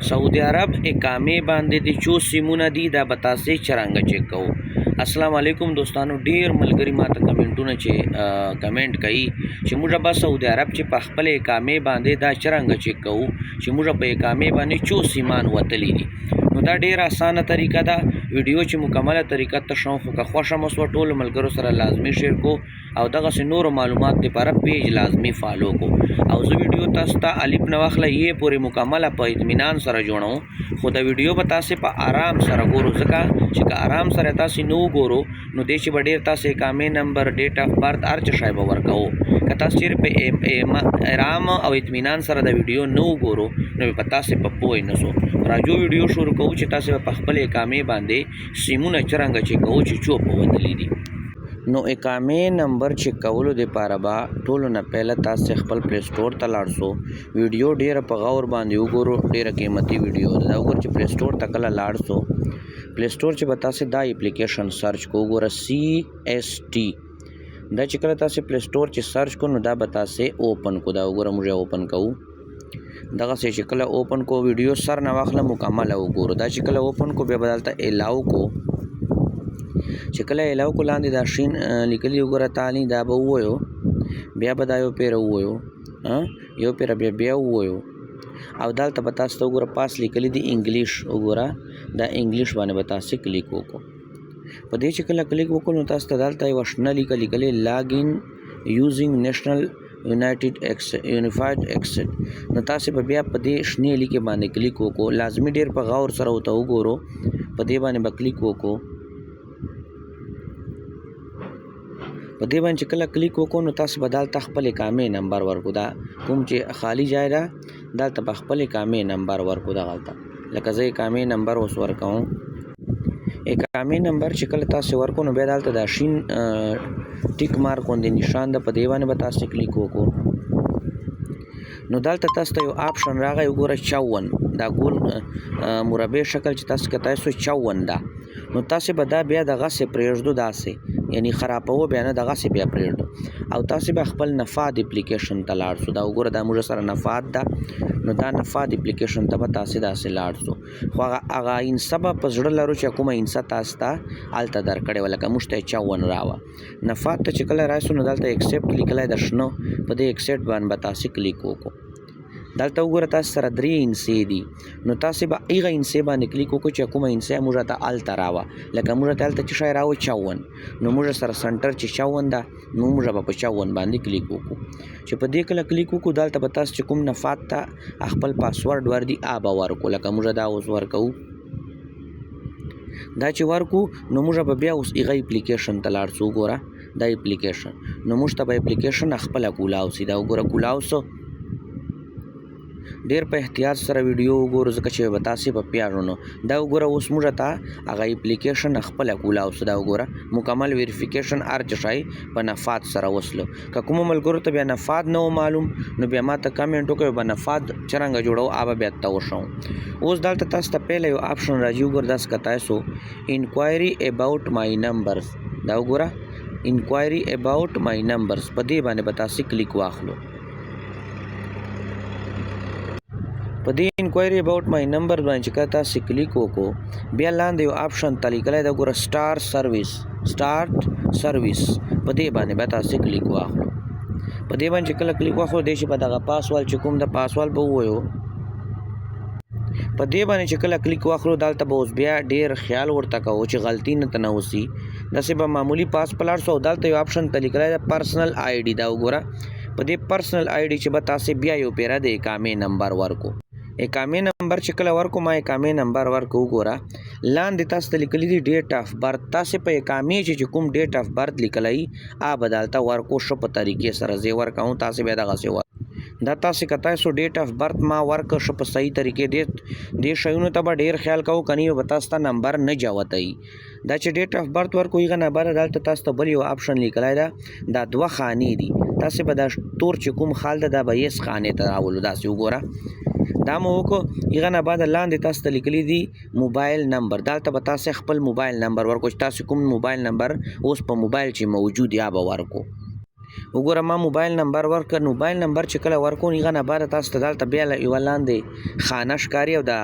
سعودي عرب اقامې باندې د چو سیمونه دي دا به تاسې څرنګه چیک کوو. السلام علیکم دوستانو، ډیر ملګري ماته کمنټونه چې کمنټ کوي چې موږ به سعودي عرب چې په خپل اقامې باندې دا څرنګه چیک کوو چې موږ په اقامې باندې چو سیمان وتلی دي. نو دا ډیر اسانه طریقه ده. ویډیو چې مکمله طریقه ته شو خو که خوښه مو سو ټول ملګرو سره لازمي شیر کو او دغه نور معلومات لپاره پیج لازمي فالو کو او زه ویډیو تاسو ته الف نه واخله یې پورې مکمله په اطمینان سره جوړو. خو دا ویډیو به تاسو په آرام سره ګورو ځکه چې که آرام سره تاسو نو ګورو نو دې چې ډیر تاسو اقامې نمبر ډیټ اف برث ارچ شایبه ورکو. که تاسو چیرې په آرام او اطمینان سره دا ویډیو نو ګورو نو په تاسو په پوه نه سو راجو ویډیو شروع کوو چې تاسو په خپل اقامې باندې سیمونه څرنګه چې کوو چې چوپ ودلی دي. نو اقامې نمبر چې کولو د پاره با ټولو نه پهله تاسو خپل پلی سٹور ته لاړ شو. ویډیو ډیره په غور باندې وګورو، ډیره قیمتي ویډیو ده. وګور چې پلی سٹور ته کله لاړ شو، پلی سٹور چې به تاسو دا اپلیکیشن سرچ کو وګوره CST دا چې کله تاسو پلی سٹور چې سرچ کو نو دا به تاسو اوپن کو. دا وګوره موږ اوپن کوو. دغه چې کله اوپن کو ویډیو سر نه واخله مکمل وګورو. دا چې کله اوپن کو بیا بدلته الاو کو. چې کله الاو کو لاندې دا شین لیکلی وګوره تعالی دا به وایو بیا به دا یو پیر وایو یو پیر بیا وایو او دلته به تاسو ته وګوره پاس لیکلی دی انګلیش. وګوره دا انګلیش باندې به تاسو کلیک وکړو. په دې چې کله کلیک وکړو نو تاسو ته دلته یو شنه لیکلی لاګ ان یوزینګ نیشنل یونیفاید ایکسیټ نو تاسو به بیا په دې شنه لیکه باندې کلیک وکړو. لازمي ډیر په غور سره وته وګورو. په دې باندې به کلیک وکړو. په دې باندې کله کلیک وکړو نو تاسو به دلته خپل اقامې نمبر ورکو. دا کوم چې خالی ځای ده دلته په خپل اقامې نمبر ورکو. دغلته لکه زه اقامې نمبر اوس ورکوم. اقامې نمبر چې کله تاسو ورکو نو بیا دلته دا شین ټیک مارک باندې نشان ده، په دې باندې به تاسو کلیک وکړو. نو دلته تاسو ته یو آپشن راغی وګوره 54 دا ګول مربع شکل چې تاسو کته 54 ده. نو تاسو به دا بیا دغه سه پرېږدو داسې یعنی خرابو بیا نه دغه سه بیا پرېږدو او تاسو به خپل نفاد اپلیکیشن ته لاړ شو. دا وګوره دا موږ سره نفاد ده. نو دا نفاد اپلیکیشن ته به تاسو داسې لاړ شو. خو هغه انسبه په زړه لرو چې کومه انسا تاسو ته الته درکړې ولکه موږ ته 54 راوه. نفاد ته چې کله راشو نو دلته ایکسپټ لیکلای د شنو په دې ایکسپټ باندې به تاسو کلیک وکړو. دلته وګوره تاسو سره 3 انسې دي. نو تاسو به ایغه انسې باندې کلیک وکړو چې کومه انسې موږ ته الته راوه لکه موږ ته الته چې شای راوه 54 نو موږ سره سنټر چې 54 ده نو موږ به په 54 باندې کلیک وکړو. چې په دې کله کلیک وکړو دلته به تاسو چې کوم نفات ته خپل پاسورډ ور دي آبا ورکو لکه موږ دا اوس ورکو. دا چې ورکو نو موږ به بیا اوس ایغه اپلیکیشن ته لاړ شو. ګوره دا اپلیکیشن نو موږ ته به اپلیکیشن خپل کولاو سي. دا وګوره کولاو سو ډیر په احتیاط سره ویډیو وګورئ ځکه چې به تاسو په پیارونو دا وګوره اوس موږ ته هغه اپلیکیشن خپل کولاو سو. دا وګوره مکمل ویریفیکیشن ارچ شای په نفاد سره وسلو. که کوم ملګرو ته بیا نفاد نه معلوم نو بیا ماته کمنټ وکړئ به نفاد څرنګه جوړو آب بیا تاسو شو. اوس دلته تاسو ته پهله یو آپشن راځي وګوره داس کتای سو انکوایری اباوت مای نمبرز. دا وګوره انکوایری اباوت مای نمبرز په دې باندې به تاسو کلیک واخلو. په دې انکوایری اباوت مای نمبر باندې چې تاسو کلیک وکړو بیا لاندې یو آپشن تلیکلای دا ګوره سٹارټ سرویس په دې باندې به تاسو کلیک واخلو. په دې باندې کله کلیک واخلو د شي په دغه پاسوال چې کوم د پاسوال به وایو په دې باندې چې کله کلیک واخلو دلته به اوس بیا ډیر خیال ورته کوو چې غلطي نه تنوسی داسې به معمولی پاس پلاړ سو. دلته یو آپشن تلیکلای دا پرسنل آی ډي. دا وګوره په دې پرسنل آی ډي چې به تاسو بیا یو پیرا د اقامې نمبر ورکو. اقامې نمبر چې کله ورکو ما اقامې نمبر ورکو وګوره لاندې تاسو ته لیکلی دی ډیټ اف برث. تاسو په اقامې چې کوم ډیټ اف برث لیکلای بدلته ورکو شو په طریقې سره زی ورکاو. تاسو بیا دغه سی دا تاسو کتای سو ډیټ اف برث ما ورک شو په صحیح طریقې دې شایونو ته به ډیر خیال کوو کني به تاسو ته نمبر نه جوړتای. دا چې ډیټ اف برث ورکو یغه نمبر دلته تاسو ته بل یو آپشن لیکلای دا دوه خانې دي. تاسو به دا تور چې کوم خال ده دا به یس خانې ته راولو. دا سی وګوره دا مو وکړو. هغه نه بعد لاندې تاسو ته لیکلی دی موبایل نمبر. دلته به تاسو خپل موبایل نمبر ورکو چې تاسو کوم موبایل نمبر اوس په موبایل چې موجود یا به ورکو. وګوره ما موبایل نمبر ورکړ. موبایل نمبر چې کله ورکو هغه نه بعد تاسو ته دلته بیا یوه لاندې خانه ښکاري او دا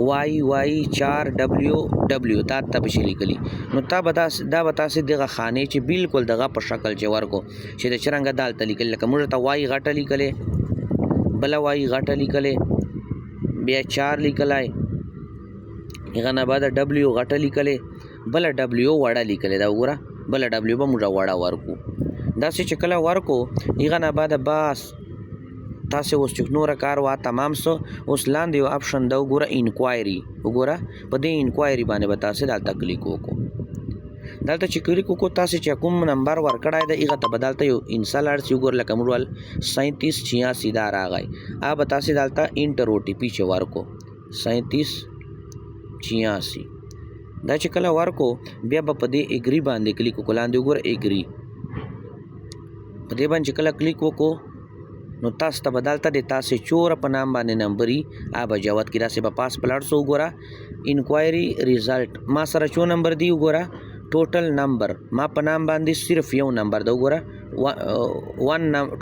YY4WW دا ته به شي لیکلي. نو دا به تاسې دغه خانې چې بالکل دغه په شکل چې ورکو چې د څرنګه دلته لیکلي لکه موږ ته وای غټه لیکلې، بله وای غټه لیکلې، بیا 4 لیکلی، هغه نه بعد W غټه لیکلې، بله W وړه لیکلې. دا وګوره بله W به موږ وړه ورکو. داسې چې کله ورکو هغه نه بعد بس تاسې اوس چې نوره کار وا تمام سو. اوس لاندې یو اپشن ده وګوره انکوایري. وګوره په دې انکوایري باندې به تاسې دلته کلیک وکړو. دلته چې کلیک وکړو تاسې چې کوم نمبر ورکړی ده هغه ته به دلته یو انسل راشي. وګوره لکه موږ 3786 دا راغی. هغه به تاسې دلته انټر OTP چې ورکو 3786 دا چې کله ورکو بیا به په دې اګري باندې کلیک وکړو. لاندې وګوره اګري په دې باندې چې کله کلیک وکړو نو تاسو ته به دلته د تاسې چوره په نام باندې نمبري به جوت کړي. داسې به پاس پلاړ سو. وګوره انکوایري ریزلټ ما سره چو نمبر دی. وګوره ټوټل نمبر ما په نام باندې صرف یو نمبر ده. وګوره 1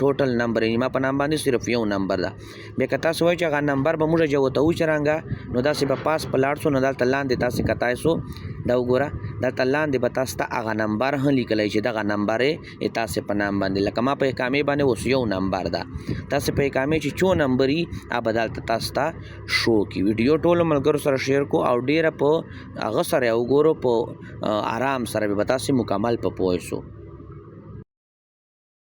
ټوټل نمبر ما په نام باندې صرف یو نمبر ده. بیا که تاسو وایئ چې هغه نمبر به موږ جوتوو څرنګه نو داسې به پاس په لاړ سو. نو دلته لاندې تاسې کتای سو دا وګوره دلته لاندې به تاسو ته هغه نمبر هم لیکلی چې دغه نمبر یې تاسې په نام باندې لکه ما په اقامې باندې اوس یو نمبر ده. تاسې په اقامې چې چو نمبر وي هغه به دلته تاسو ته شو کړي. ویډیو ټولو ملګرو سره شیر کو او ډیره په هغه سره وګورو په آرام سره به تاسې مکمل په پوه سو.